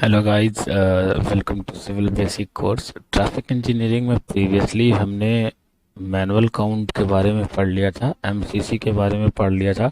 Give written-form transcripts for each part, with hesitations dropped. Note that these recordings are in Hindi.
Hello guys, welcome to civil basic course. Traffic engineering में प्रीवियसली हमने मैनुअल काउंट के बारे में पढ़ लिया था, एमसीसी के बारे में पढ़ लिया था।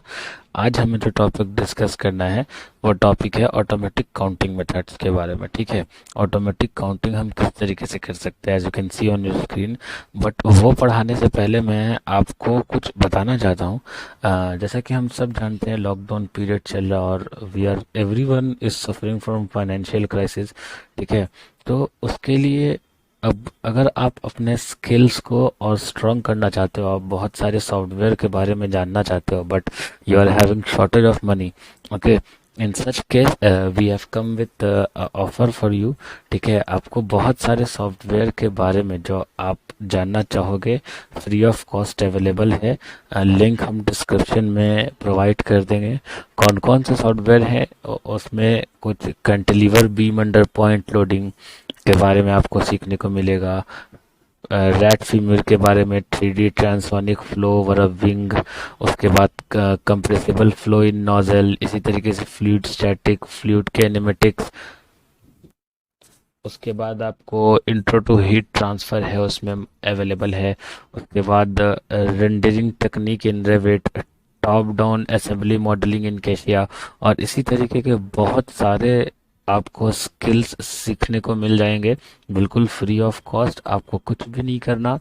आज हमें जो टॉपिक डिस्कस करना है वो टॉपिक है ऑटोमेटिक काउंटिंग मेथड्स के बारे में। ठीक है, ऑटोमेटिक काउंटिंग हम किस तरीके से कर सकते हैं, as you can see on your screen. But वो पढ़ाने से पहले मैं आपको कुछ बताना चाहता हूँ। जैसा कि हम सब जानते हैं, लॉकडाउन पीरियड चल रहा है और we are everyone is suffering from financial crisis. ठीक है, तो उसके लिए अब अगर आप अपने स्किल्स को और स्ट्रॉन्ग करना चाहते हो, आप बहुत सारे सॉफ्टवेयर के बारे में जानना चाहते हो, but you are having shortage of money. Okay, in such case we have come with offer for you. ठीक है, आपको बहुत सारे सॉफ्टवेयर के बारे में जो आप जानना चाहोगे फ्री ऑफ कॉस्ट अवेलेबल है। लिंक हम डिस्क्रिप्शन में प्रोवाइड कर देंगे। कौन कौन से सॉफ्टवेयर है उसमें कुछ cantilever beam under point loading के बारे में आपको सीखने को मिलेगा। रैट फीमर के बारे में, 3D transonic flow over a wing, उसके बाद कंप्रेसिबल फ्लो इन नोजल, इसी तरीके से फ्लूइड स्टैटिक, फ्लूइड कैनेमेटिक्स। उसके बाद आपको इंट्रो टू हीट ट्रांसफर है उसमें अवेलेबल है। उसके बाद rendering technique in Revit, top down assembly modelling in cassia, और इसी तरीके के बहुत सारे आपको स्किल्स सीखने को मिल जाएंगे बिल्कुल फ्री ऑफ कॉस्ट। आपको कुछ भी नहीं करना,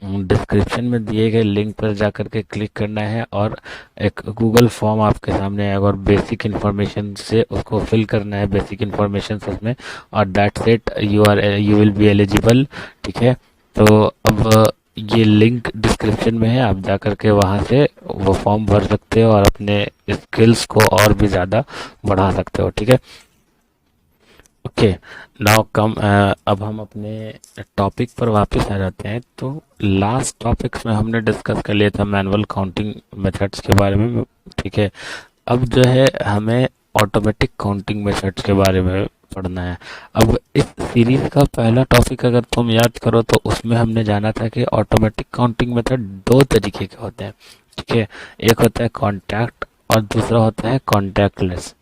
डिस्क्रिप्शन में दिए गए लिंक पर जाकर के क्लिक करना है और एक गूगल फॉर्म आपके सामने आएगा और बेसिक इन्फॉर्मेशन से उसको फिल करना है, बेसिक इन्फॉर्मेशन उसमें, और that's it, you will be eligible. ठीक है, तो अब ये लिंक डिस्क्रिप्शन में है, आप जाकर के वहाँ से वो फॉर्म भर सकते हो और अपने स्किल्स को और भी ज़्यादा बढ़ा सकते हो। ठीक है, ओके, नाउ कम, अब हम अपने टॉपिक पर वापस आ जाते हैं। तो लास्ट टॉपिक्स में हमने डिस्कस कर लिया था मैनुअल काउंटिंग मेथड्स के बारे में। ठीक है, अब जो है हमें ऑटोमेटिक काउंटिंग मेथड्स के बारे में पढ़ना है। अब इस सीरीज का पहला टॉपिक अगर तुम याद करो तो उसमें हमने जाना था कि ऑटोमेटिक काउंटिंग मेथड दो तरीके के होते हैं। ठीक है, एक होता है कॉन्टैक्ट और दूसरा होता है कॉन्टैक्टलेस।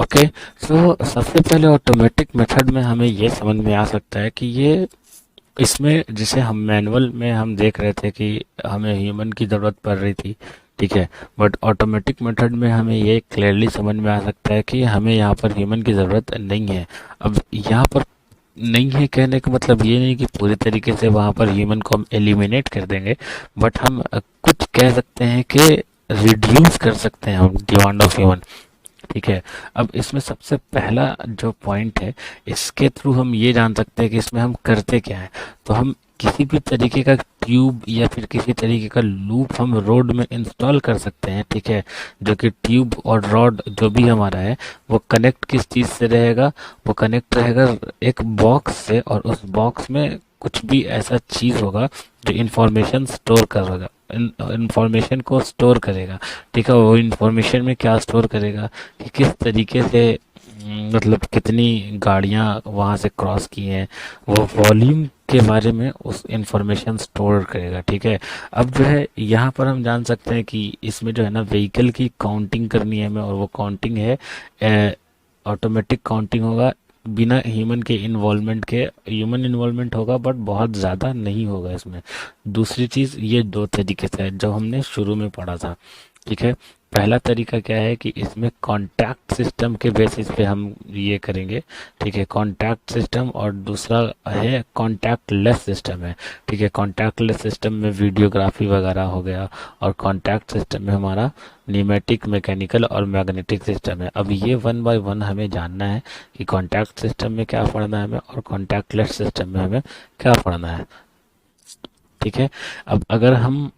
ओके, सो सबसे पहले ऑटोमेटिक मेथड में हमें ये समझ में आ सकता है कि ये इसमें जैसे हम मैनुअल में हम देख रहे थे कि हमें ह्यूमन की ज़रूरत पड़ रही थी। ठीक है, बट ऑटोमेटिक मेथड में हमें ये क्लियरली समझ में आ सकता है कि हमें यहाँ पर ह्यूमन की ज़रूरत नहीं है। अब यहाँ पर नहीं है कहने का मतलब ये नहीं कि पूरी तरीके से वहाँ पर ह्यूमन को हम एलिमिनेट कर देंगे, बट हम कुछ कह सकते हैं कि रिड्यूस कर सकते हैं हम डिमांड ऑफ ह्यूमन। ठीक है, अब इसमें सबसे पहला जो पॉइंट है, इसके थ्रू हम ये जान सकते हैं कि इसमें हम करते क्या है। तो हम किसी भी तरीके का ट्यूब या फिर किसी तरीके का लूप हम रोड में इंस्टॉल कर सकते हैं। ठीक है, जो कि ट्यूब और रॉड जो भी हमारा है वो कनेक्ट किस चीज़ से रहेगा, वो कनेक्ट रहेगा एक बॉक्स से, और उस बॉक्स में कुछ भी ऐसा चीज़ होगा जो इंफॉर्मेशन स्टोर करेगा, इंफॉर्मेशन को स्टोर करेगा। ठीक है, वो इंफॉर्मेशन में क्या स्टोर करेगा कि किस तरीके से मतलब कितनी गाड़ियां वहां से क्रॉस की हैं, वो वॉल्यूम के बारे में उस इंफॉर्मेशन स्टोर करेगा। ठीक है, अब जो है यहाँ पर हम जान सकते हैं कि इसमें जो है ना व्हीकल की काउंटिंग करनी है हमें, और वो काउंटिंग है ऑटोमेटिक काउंटिंग होगा बिना ह्यूमन के इन्वॉल्वमेंट के। ह्यूमन इन्वॉल्वमेंट होगा बट बहुत ज़्यादा नहीं होगा इसमें। दूसरी चीज़, ये दो तरीके से है जो हमने शुरू में पढ़ा था। ठीक है, पहला तरीका क्या है कि इसमें कॉन्टैक्ट सिस्टम के बेसिस पे हम ये करेंगे। ठीक है, कॉन्टैक्ट सिस्टम, और दूसरा है कॉन्टैक्टलेस सिस्टम है। ठीक है, कॉन्टैक्टलेस सिस्टम में वीडियोग्राफी वगैरह हो गया, और कॉन्टैक्ट सिस्टम में हमारा न्यूमेटिक, मैकेनिकल और मैग्नेटिक सिस्टम है। अब ये वन बाय वन हमें जानना है कि कॉन्टैक्ट सिस्टम में क्या पढ़ना है हमें और कॉन्टैक्टलेस सिस्टम में हमें क्या पढ़ना है। ठीक है, अब हम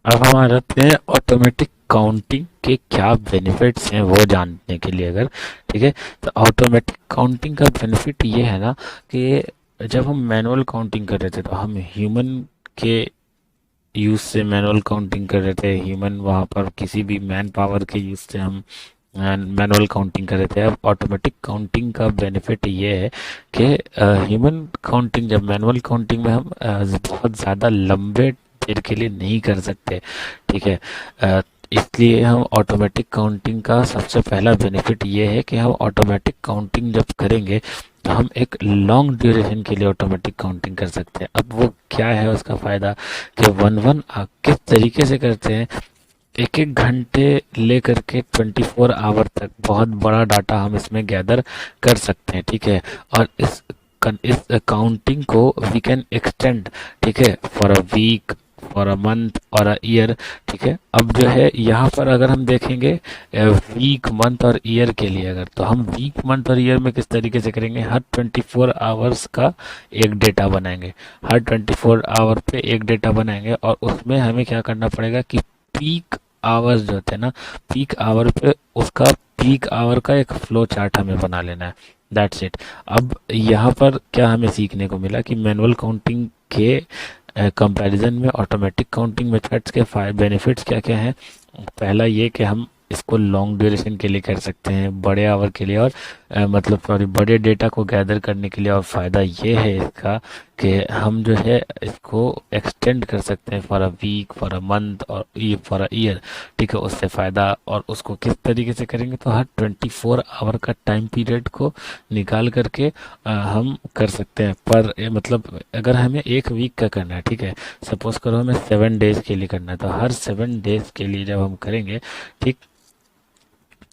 आ जाते हैं ऑटोमेटिक काउंटिंग के क्या बेनिफिट्स हैं वो जानने के लिए। अगर ठीक है, तो ऑटोमेटिक काउंटिंग का बेनिफिट ये है ना कि जब हम मैनुअल काउंटिंग कर रहे थे तो हम ह्यूमन के यूज से मैनुअल काउंटिंग कर रहे थे, ह्यूमन वहाँ पर किसी भी मैन पावर के यूज से हम मैनुअल काउंटिंग कर रहे थे। अब ऑटोमेटिक काउंटिंग का बेनिफिट ये है कि ह्यूमन काउंटिंग, जब मैनुअल काउंटिंग में हम बहुत ज़्यादा लंबे देर के लिए नहीं कर सकते। ठीक है, इसलिए हम ऑटोमेटिक काउंटिंग का सबसे पहला बेनिफिट ये है कि हम ऑटोमेटिक काउंटिंग जब करेंगे तो हम एक लॉन्ग ड्यूरेशन के लिए ऑटोमेटिक काउंटिंग कर सकते हैं। अब वो क्या है उसका फ़ायदा कि वन वन किस तरीके से करते हैं, एक एक घंटे लेकर के 24 आवर तक बहुत बड़ा डाटा हम इसमें गैदर कर सकते हैं। ठीक है, और इस काउंटिंग को वी कैन एक्सटेंड, ठीक है, for a week, for a month और अ ईयर। ठीक है, अब जो है यहाँ पर अगर हम देखेंगे वीक, मंथ और ईयर के लिए, अगर तो हम वीक, मंथ और ईयर में किस तरीके से करेंगे, हर 24 आवर्स का एक डेटा बनाएंगे, हर 24 आवर पे एक डेटा बनाएंगे, और उसमें हमें क्या करना पड़ेगा कि पीक आवर्स जो होते हैं ना, पीक आवर पे उसका पीक आवर का एक फ्लो चार्ट हमें बना लेना है। That's it. अब यहाँ पर क्या हमें सीखने को मिला कि मैनुअल काउंटिंग के कंपैरिजन में ऑटोमेटिक काउंटिंग मेथड्स के बेनिफिट्स क्या क्या हैं। पहला ये कि हम इसको लॉन्ग ड्यूरेशन के लिए कर सकते हैं, बड़े आवर के लिए, और मतलब सॉरी बड़े डेटा को गैदर करने के लिए। और फ़ायदा ये है इसका कि हम जो है इसको एक्सटेंड कर सकते हैं for a week, for a month और फॉर अ ईयर। ठीक है, उससे फ़ायदा, और उसको किस तरीके से करेंगे तो हर 24 आवर का टाइम पीरियड को निकाल करके हम कर सकते हैं। पर मतलब अगर हमें एक वीक का करना है, ठीक है, सपोज करो हमें 7 डेज के लिए करना है, तो हर 7 डेज के लिए जब हम करेंगे, ठीक,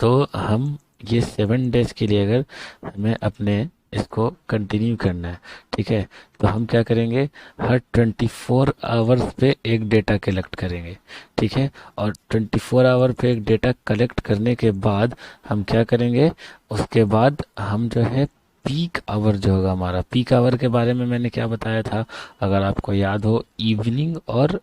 तो हम ये 7 डेज के लिए अगर हमें अपने इसको कंटिन्यू करना है, ठीक है, तो हम क्या करेंगे, हर 24 आवर्स पे एक डेटा कलेक्ट करेंगे। ठीक है, और 24 आवर पे एक डेटा कलेक्ट करने के बाद हम क्या करेंगे, उसके बाद हम जो है पीक आवर जो होगा हमारा, पीक आवर के बारे में मैंने क्या बताया था, अगर आपको याद हो, इवनिंग और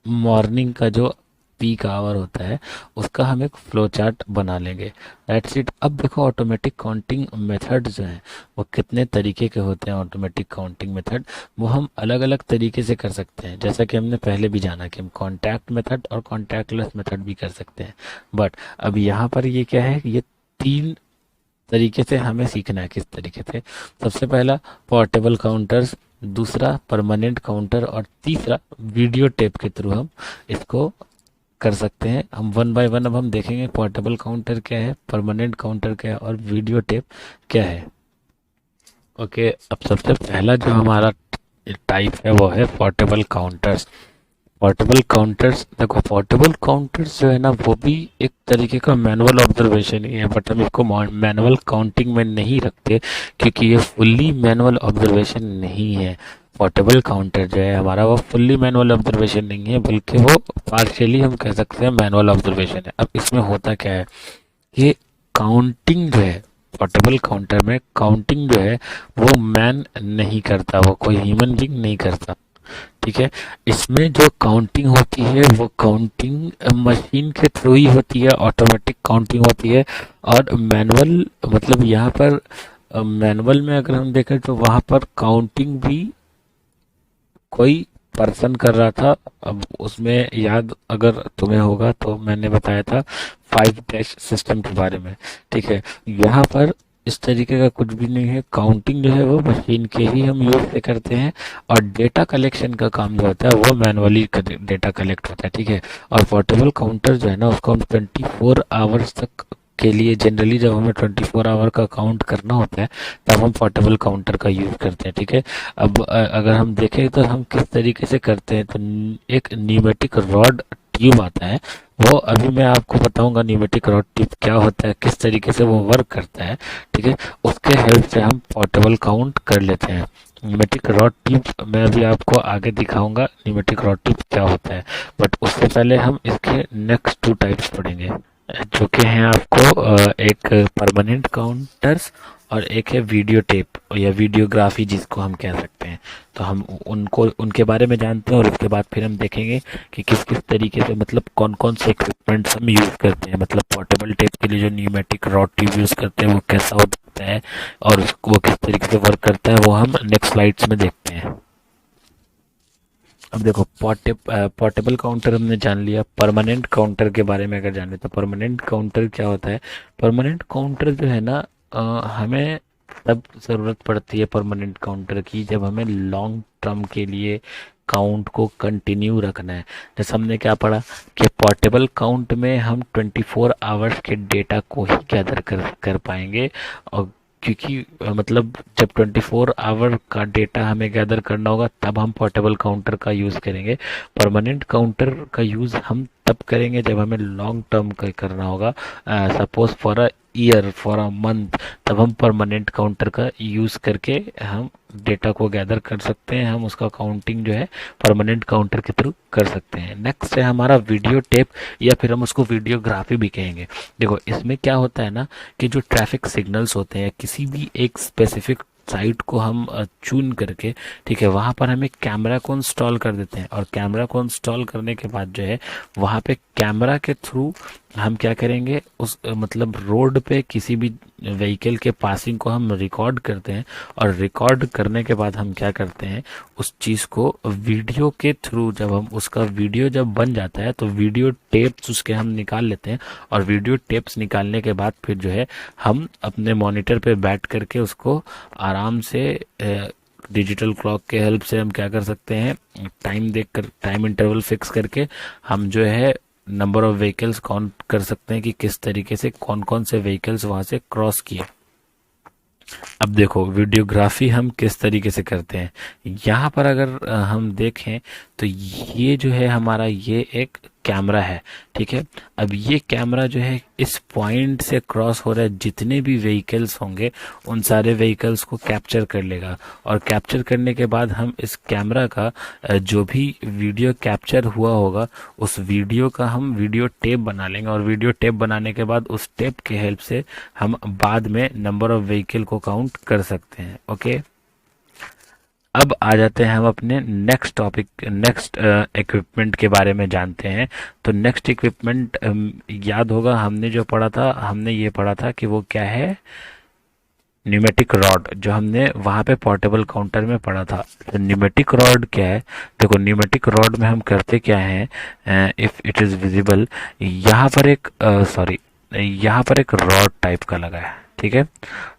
मॉर्निंग का जो पीक आवर होता है उसका हम एक फ्लो चार्ट बना लेंगे। That's it. अब देखो ऑटोमेटिक काउंटिंग मेथड जो है वो कितने तरीके के होते हैं। ऑटोमेटिक काउंटिंग मेथड वो हम अलग अलग तरीके से कर सकते हैं, जैसा कि हमने पहले भी जाना कि हम कॉन्टैक्ट मेथड और कॉन्टैक्टलेस मेथड भी कर सकते हैं। बट अब यहाँ पर ये क्या है, ये तीन तरीके से हमें सीखना है। किस तरीके से, सबसे पहला पोर्टेबल काउंटर्स, दूसरा परमानेंट काउंटर, और तीसरा वीडियो टेप के थ्रू हम इसको कर सकते हैं। हम वन बाय वन अब हम देखेंगे पोर्टेबल काउंटर क्या है, परमानेंट काउंटर क्या है और वीडियो टेप क्या है। ओके, अब सबसे पहला जो हमारा टाइप है वो है पोर्टेबल काउंटर्स। पोर्टेबल काउंटर्स, देखो पोर्टेबल काउंटर्स जो है ना वो भी एक तरीके का मैनुअल ऑब्जर्वेशन ही है, बट हम इसको मैनुअल काउंटिंग में नहीं रखते क्योंकि ये फुल्ली मैनुअल ऑब्जर्वेशन नहीं है। पोर्टेबल काउंटर जो है हमारा वो फुल्ली मैनुअल ऑब्जर्वेशन नहीं है, बल्कि वो पार्शियली हम कह सकते हैं मैनुअल ऑब्जर्वेशन है। अब इसमें होता क्या है, ये काउंटिंग जो है, पोर्टेबल काउंटर में काउंटिंग जो है वो मैन नहीं करता, वो कोई ह्यूमन बीइंग नहीं करता। ठीक है, इसमें जो काउंटिंग होती है वो काउंटिंग मशीन के थ्रू ही होती है, ऑटोमेटिक काउंटिंग होती है। और मैनुअल मतलब यहाँ पर मैनुअल में अगर हम देखें तो वहाँ पर काउंटिंग भी कोई पर्सन कर रहा था। अब उसमें याद अगर तुम्हें होगा तो मैंने बताया था 5 डैश सिस्टम के बारे में। ठीक है, यहाँ पर इस तरीके का कुछ भी नहीं है, काउंटिंग जो है वो मशीन के ही हम यूज से करते हैं, और डेटा कलेक्शन का काम जो होता है वो मैनुअली डेटा कलेक्ट होता है। ठीक है, और पोर्टेबल काउंटर जो है ना उसको हम 24 आवर्स तक के लिए, जनरली जब हमें 24 आवर का काउंट करना होता है तब हम पोर्टेबल काउंटर का यूज करते हैं। ठीक है, अब अगर हम देखें तो हम किस तरीके से करते हैं, तो एक न्यूमेटिक रॉड ट्यूब आता है, वो अभी मैं आपको बताऊंगा न्यूमेटिक रॉड ट्यूब क्या होता है, किस तरीके से वो वर्क करता है। ठीक है, उसके हेल्प से हम पोर्टेबल काउंट कर लेते हैं। न्यूमेटिक रॉड ट्यूब मैं अभी आपको आगे दिखाऊंगा न्यूमेटिक रॉड ट्यूब क्या होता है, बट उससे पहले हम इसके नेक्स्ट 2 टाइप्स पढ़ेंगे, जो कि हैं आपको एक परमानेंट काउंटर्स और एक है वीडियो टेप या वीडियोग्राफी जिसको हम कह सकते हैं। तो हम उनको उनके बारे में जानते हैं, और उसके बाद फिर हम देखेंगे कि किस किस तरीके से, मतलब कौन कौन से इक्विपमेंट्स हम यूज़ करते हैं। मतलब पोर्टेबल टेप के लिए जो न्यूमेटिक रॉड ट्यूब यूज़ करते हैं वो कैसा होता है और वो किस तरीके से वर्क करता है, वो हम नेक्स्ट स्लाइड्स में देखते हैं। अब देखो पोर्टेबल काउंटर हमने जान लिया। परमानेंट काउंटर के बारे में अगर जाने तो परमानेंट काउंटर क्या होता है। परमानेंट काउंटर जो है ना हमें तब ज़रूरत पड़ती है परमानेंट काउंटर की जब हमें लॉन्ग टर्म के लिए काउंट को कंटिन्यू रखना है। जैसे हमने क्या पढ़ा कि पोर्टेबल काउंट में हम 24 आवर्स के डेटा को ही गैदर कर पाएंगे। और क्योंकि मतलब जब 24 आवर का डेटा हमें गैदर करना होगा तब हम पोर्टेबल काउंटर का यूज़ करेंगे। परमानेंट काउंटर का यूज़ हम तब करेंगे जब हमें लॉन्ग टर्म का करना होगा, suppose for a year, for a month, तब हम परमानेंट काउंटर का यूज़ करके हम डेटा को गैदर कर सकते हैं। हम उसका काउंटिंग जो है परमानेंट काउंटर के थ्रू कर सकते हैं। नेक्स्ट है हमारा वीडियो टेप, या फिर हम उसको वीडियोग्राफी भी कहेंगे। देखो इसमें क्या होता है ना कि जो ट्रैफिक सिग्नल्स होते हैं किसी भी एक स्पेसिफिक साइट को हम चून करके, ठीक है, वहां पर हमें कैमरा को इंस्टॉल कर देते हैं। और कैमरा को इंस्टॉल करने के बाद जो है वहां पे कैमरा के थ्रू हम क्या करेंगे, उस मतलब रोड पे किसी भी व्हीकल के पासिंग को हम रिकॉर्ड करते हैं। और रिकॉर्ड करने के बाद हम क्या करते हैं, उस चीज़ को वीडियो के थ्रू जब हम उसका वीडियो जब बन जाता है तो वीडियो टेप्स उसके हम निकाल लेते हैं। और वीडियो टेप्स निकालने के बाद फिर जो है हम अपने मॉनिटर पे बैठ करके उसको आराम से डिजिटल क्लॉक के हेल्प से हम क्या कर सकते हैं, टाइम देखकर, टाइम इंटरवल फिक्स करके हम जो है नंबर ऑफ व्हीकल्स काउंट कर सकते हैं कि किस तरीके से कौन कौन से व्हीकल्स वहां से क्रॉस किए। अब देखो वीडियोग्राफी हम किस तरीके से करते हैं। यहाँ पर अगर हम देखें तो ये जो है हमारा ये एक कैमरा है, ठीक है। अब ये कैमरा जो है इस पॉइंट से क्रॉस हो रहा है, जितने भी व्हीकल्स होंगे उन सारे व्हीकल्स को कैप्चर कर लेगा। और कैप्चर करने के बाद हम इस कैमरा का जो भी वीडियो कैप्चर हुआ होगा उस वीडियो का हम वीडियो टेप बना लेंगे। और वीडियो टेप बनाने के बाद उस टेप के हेल्प से हम बाद में नंबर ऑफ व्हीकल को काउंट कर सकते हैं। ओके, अब आ जाते हैं हम अपने नेक्स्ट टॉपिक, नेक्स्ट इक्विपमेंट के बारे में जानते हैं। तो नेक्स्ट इक्विपमेंट याद होगा हमने जो पढ़ा था, हमने ये पढ़ा था कि वो क्या है, न्यूमेटिक रॉड, जो हमने वहां पे पोर्टेबल काउंटर में पढ़ा था। तो न्यूमेटिक रॉड क्या है, देखो न्यूमेटिक रॉड में हम करते क्या है, इफ इट इज विजिबल, यहाँ पर एक सॉरी यहाँ पर एक रॉड टाइप का लगा है, ठीक है,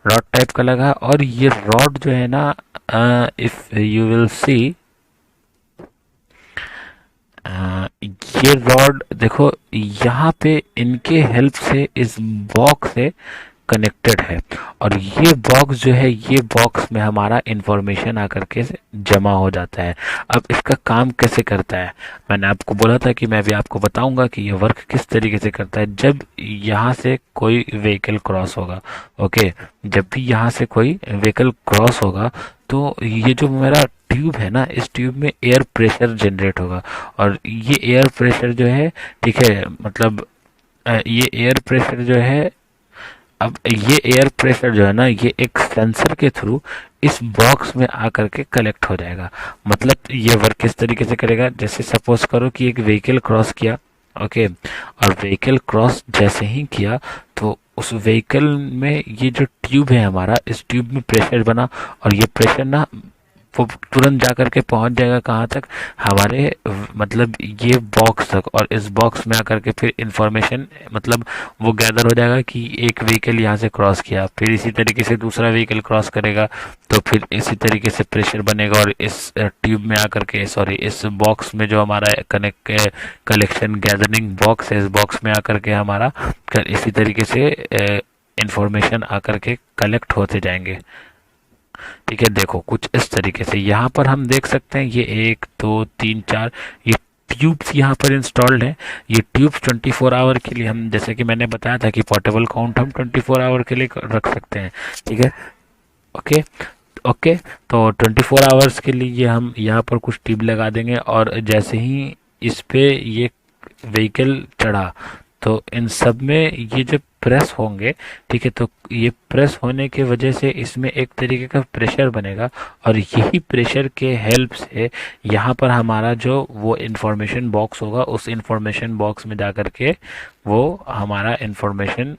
रॉड टाइप का लगा। और ये रॉड जो है ना, इफ यू विल सी, ये रॉड देखो यहाँ पे इनके हेल्प से इस बॉक्स से कनेक्टेड है। और ये बॉक्स जो है, ये बॉक्स में हमारा इंफॉर्मेशन आकर के जमा हो जाता है। अब इसका काम कैसे करता है, मैंने आपको बोला था कि मैं भी आपको बताऊंगा कि ये वर्क किस तरीके से करता है। जब यहाँ से कोई व्हीकल क्रॉस होगा, ओके, जब भी यहाँ से कोई व्हीकल क्रॉस होगा तो ये जो मेरा ट्यूब है ना, इस ट्यूब में एयर प्रेशर जनरेट होगा। और ये एयर प्रेशर जो है, ठीक है, मतलब ये एयर प्रेशर जो है, अब ये एयर प्रेशर जो है ना, ये एक सेंसर के थ्रू इस बॉक्स में आकर के कलेक्ट हो जाएगा। मतलब ये वर्क किस तरीके से करेगा, जैसे सपोज करो कि एक व्हीकल क्रॉस किया, ओके, और व्हीकल क्रॉस जैसे ही किया तो उस व्हीकल में ये जो ट्यूब है हमारा, इस ट्यूब में प्रेशर बना। और ये प्रेशर ना वो तुरंत जा करके पहुंच जाएगा कहाँ तक, हमारे मतलब ये बॉक्स तक। और इस बॉक्स में आकर के फिर इंफॉर्मेशन मतलब वो गैदर हो जाएगा कि एक व्हीकल यहाँ से क्रॉस किया, फिर इसी तरीके से दूसरा व्हीकल क्रॉस करेगा, तो फिर इसी तरीके से प्रेशर बनेगा। और इस ट्यूब में आकर के, सॉरी, इस बॉक्स में जो हमारा कलेक्शन गैदरिंग बॉक्स है, इस बॉक्स में आकर के हमारा इसी तरीके से इंफॉर्मेशन आकर के कलेक्ट होते जाएंगे। ठीक है, देखो कुछ इस तरीके से यहाँ पर हम देख सकते हैं, ये 1 2 3 4 ये ट्यूब्स यहाँ पर इंस्टॉल्ड है। ये ट्यूब्स 24 आवर के लिए, हम जैसे कि मैंने बताया था कि पोर्टेबल काउंट हम 24 आवर के लिए रख सकते हैं, ठीक है। ओके ओके, तो 24 आवर्स के लिए हम यहाँ पर कुछ ट्यूब लगा देंगे। और जैसे ही इस पे ये व्हीकल चढ़ा तो इन सब में ये जब प्रेस होंगे, ठीक है, तो ये प्रेस होने की वजह से इसमें एक तरीके का प्रेशर बनेगा। और यही प्रेशर के हेल्प से यहाँ पर हमारा जो वो इंफॉर्मेशन बॉक्स होगा, उस इंफॉर्मेशन बॉक्स में जाकर के वो हमारा इंफॉर्मेशन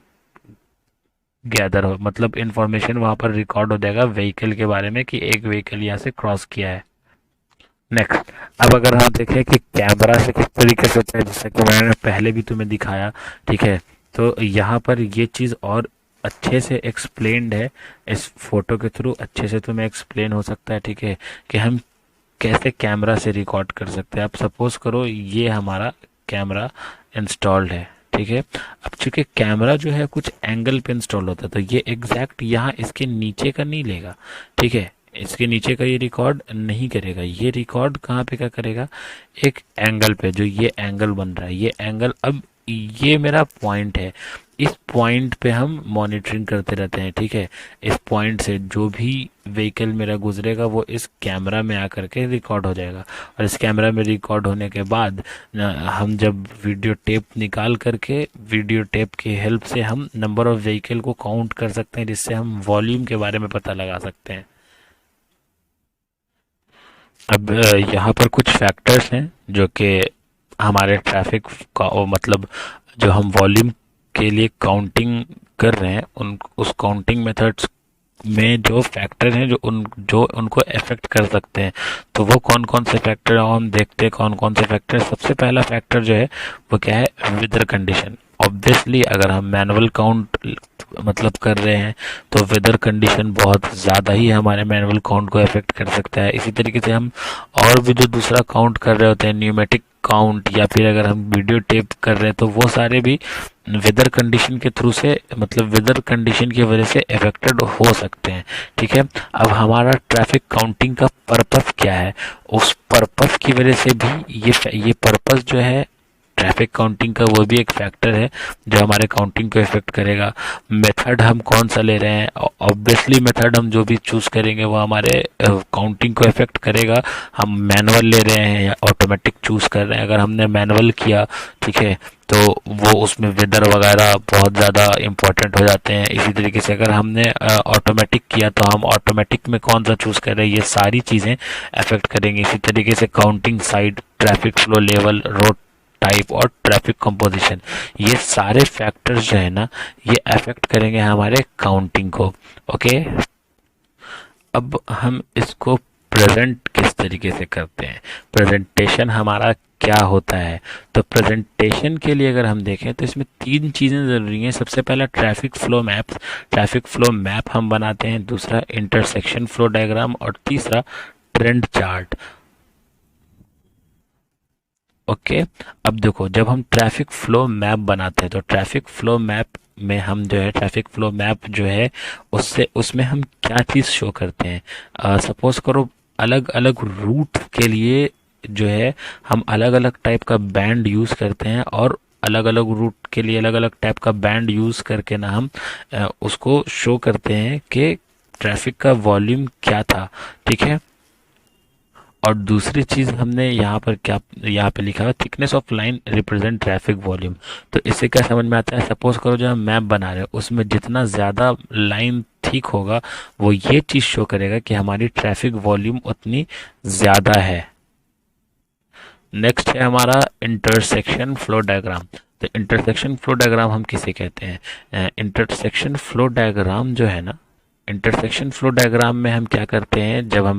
गैदर हो, मतलब इंफॉर्मेशन वहाँ पर रिकॉर्ड हो जाएगा व्हीकल के बारे में कि एक व्हीकल यहाँ से क्रॉस किया है। नेक्स्ट, अब अगर हम देखें कि कैमरा से किस तरीके से होता है, जैसा कि मैंने पहले भी तुम्हें दिखाया, ठीक है, तो यहाँ पर ये चीज़ और अच्छे से एक्सप्लेन्ड है, इस फोटो के थ्रू अच्छे से तुम्हें एक्सप्लेन हो सकता है, ठीक है, कि हम कैसे कैमरा से रिकॉर्ड कर सकते हैं। आप सपोज करो ये हमारा कैमरा इंस्टॉल्ड है, ठीक है। अब चूंकि कैमरा जो है कुछ एंगल पे इंस्टॉल होता है, तो ये एग्जैक्ट यहाँ इसके नीचे का नहीं लेगा, ठीक है। इसके नीचे का ये रिकॉर्ड नहीं करेगा, ये रिकॉर्ड कहाँ पे क्या करेगा, एक एंगल पे, जो ये एंगल बन रहा है, ये एंगल, अब ये मेरा पॉइंट है, इस पॉइंट पे हम मॉनिटरिंग करते रहते हैं, ठीक है। इस पॉइंट से जो भी व्हीकल मेरा गुजरेगा वो इस कैमरा में आकर के रिकॉर्ड हो जाएगा, और इस कैमरा में रिकॉर्ड होने के बाद हम जब वीडियो टेप निकाल करके वीडियो टेप की हेल्प से हम नंबर ऑफ व्हीकल को काउंट कर सकते हैं, जिससे हम वॉल्यूम के बारे में पता लगा सकते हैं। अब यहाँ पर कुछ फैक्टर्स हैं जो कि हमारे ट्रैफिक का मतलब जो हम वॉल्यूम के लिए काउंटिंग कर रहे हैं, उन उस काउंटिंग मेथड्स में जो फैक्टर हैं जो उनको अफेक्ट कर सकते हैं। तो वो कौन कौन से फैक्टर हैं हम देखते हैं, कौन कौन से फैक्टर। सबसे पहला फैक्टर जो है वो क्या है, वेदर कंडीशन। ऑब्वियसली अगर हम मैनुअल काउंट मतलब कर रहे हैं तो वेदर कंडीशन बहुत ज़्यादा ही हमारे मैनुअल काउंट को अफेक्ट कर सकता है। इसी तरीके से हम और भी जो दूसरा काउंट कर रहे होते हैं, न्यूमेटिक काउंट, या फिर अगर हम वीडियो टेप कर रहे हैं, तो वो सारे भी वेदर कंडीशन के थ्रू से मतलब वेदर कंडीशन की वजह से अफेक्टेड हो सकते हैं, ठीक है। अब हमारा ट्रैफिक काउंटिंग का पर्पस क्या है, उस पर्पस की वजह से भी ये पर्पस जो है ट्रैफिक काउंटिंग का, वो भी एक फैक्टर है जो हमारे काउंटिंग को इफेक्ट करेगा। मेथड हम कौन सा ले रहे हैं, ऑब्वियसली मेथड हम जो भी चूज करेंगे वो हमारे काउंटिंग को इफेक्ट करेगा। हम मैनुअल ले रहे हैं या ऑटोमेटिक चूज कर रहे हैं। अगर हमने मैनुअल किया, ठीक है, तो वो उसमें वेदर वगैरह बहुत ज़्यादा इंपॉर्टेंट हो जाते हैं। इसी तरीके से अगर हमने ऑटोमेटिक किया तो हम ऑटोमेटिक में कौन सा चूज़ कर रहे हैं, ये सारी चीज़ें अफेक्ट करेंगी। इसी तरीके से counting side, traffic flow level, road type और ट्रैफिक कंपोजिशन, ये सारे फैक्टर्स जो है ना, ये अफेक्ट करेंगे हमारे काउंटिंग को। ओके, अब हम इसको प्रेजेंट किस तरीके से करते हैं, प्रेजेंटेशन हमारा क्या होता है। तो प्रेजेंटेशन के लिए अगर हम देखें तो इसमें तीन चीज़ें ज़रूरी हैं। सबसे पहला traffic flow maps, traffic flow map हम बनाते हैं। दूसरा इंटरसेक्शन फ्लो डायग्राम, और तीसरा ट्रेंड चार्ट। ओके, अब देखो, जब हम ट्रैफिक फ्लो मैप बनाते हैं तो ट्रैफिक फ्लो मैप में हम जो है ट्रैफिक फ्लो मैप जो है उसमें हम क्या चीज़ शो करते हैं। सपोज करो अलग अलग रूट के लिए जो है हम अलग अलग टाइप का बैंड यूज़ करते हैं, और अलग अलग रूट के लिए अलग अलग टाइप का बैंड यूज़ करके ना हम उसको शो करते हैं कि ट्रैफिक का वॉल्यूम क्या था, ठीक है। और दूसरी चीज हमने यहाँ पर क्या यहाँ पे लिखा है, thickness of line represent traffic volume. तो इससे क्या समझ में आता है, सपोज करो जो हम मैप बना रहे हैं उसमें जितना ज्यादा लाइन ठीक होगा वो ये चीज शो करेगा कि हमारी ट्रैफिक वॉल्यूम उतनी ज्यादा है। नेक्स्ट है हमारा इंटरसेक्शन फ्लो डायग्राम। तो इंटरसेक्शन फ्लो डायग्राम हम किसे कहते हैं, इंटरसेक्शन फ्लो डायग्राम जो है ना, इंटरसेक्शन फ्लो डायग्राम में हम क्या करते हैं, जब हम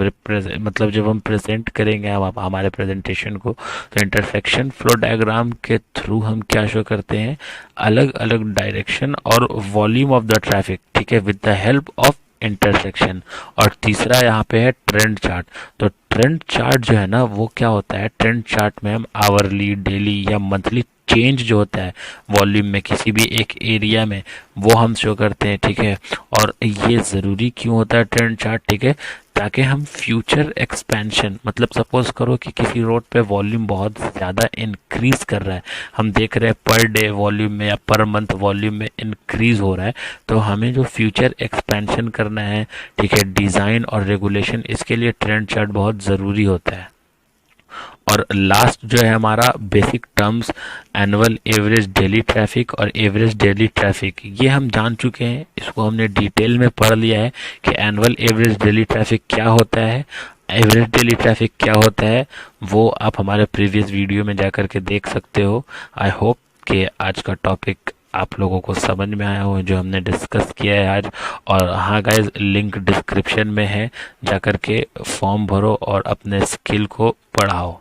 जब हम प्रेजेंट करेंगे हमारे प्रेजेंटेशन को, तो इंटरसेक्शन फ्लो डायग्राम के थ्रू हम क्या शो करते हैं, अलग अलग डायरेक्शन और वॉल्यूम ऑफ द ट्रैफिक, ठीक है, with the help of intersection. और तीसरा यहाँ पे है ट्रेंड चार्ट। तो ट्रेंड चार्ट जो है ना, वो क्या होता है, ट्रेंड चार्ट में हम आवरली, डेली या मंथली चेंज जो होता है वॉल्यूम में किसी भी एक एरिया में, वो हम शो करते हैं, ठीक है। और ये ज़रूरी क्यों होता है ट्रेंड चार्ट, ठीक है, ताकि हम फ्यूचर एक्सपेंशन, मतलब सपोज करो कि किसी रोड पे वॉल्यूम बहुत ज़्यादा इंक्रीज कर रहा है, हम देख रहे हैं पर डे वॉल्यूम में या पर मंथ वॉल्यूम में इंक्रीज हो रहा है, तो हमें जो फ्यूचर एक्सपेंशन करना है, ठीक है, डिज़ाइन और रेगुलेशन, इसके लिए ट्रेंड चार्ट बहुत ज़रूरी होता है। और लास्ट जो है हमारा basic terms, annual average daily traffic और एवरेज डेली ट्रैफिक, ये हम जान चुके हैं, इसको हमने डिटेल में पढ़ लिया है कि एनुअल एवरेज डेली ट्रैफिक क्या होता है, एवरेज डेली ट्रैफिक क्या होता है, वो आप हमारे प्रीवियस वीडियो में जाकर के देख सकते हो। आई होप कि आज का टॉपिक आप लोगों को समझ में आया हो जो हमने डिस्कस किया है आज। और हाँ गाइज, लिंक डिस्क्रिप्शन में है, जाकर के फॉर्म भरो और अपने स्किल को बढ़ाओ।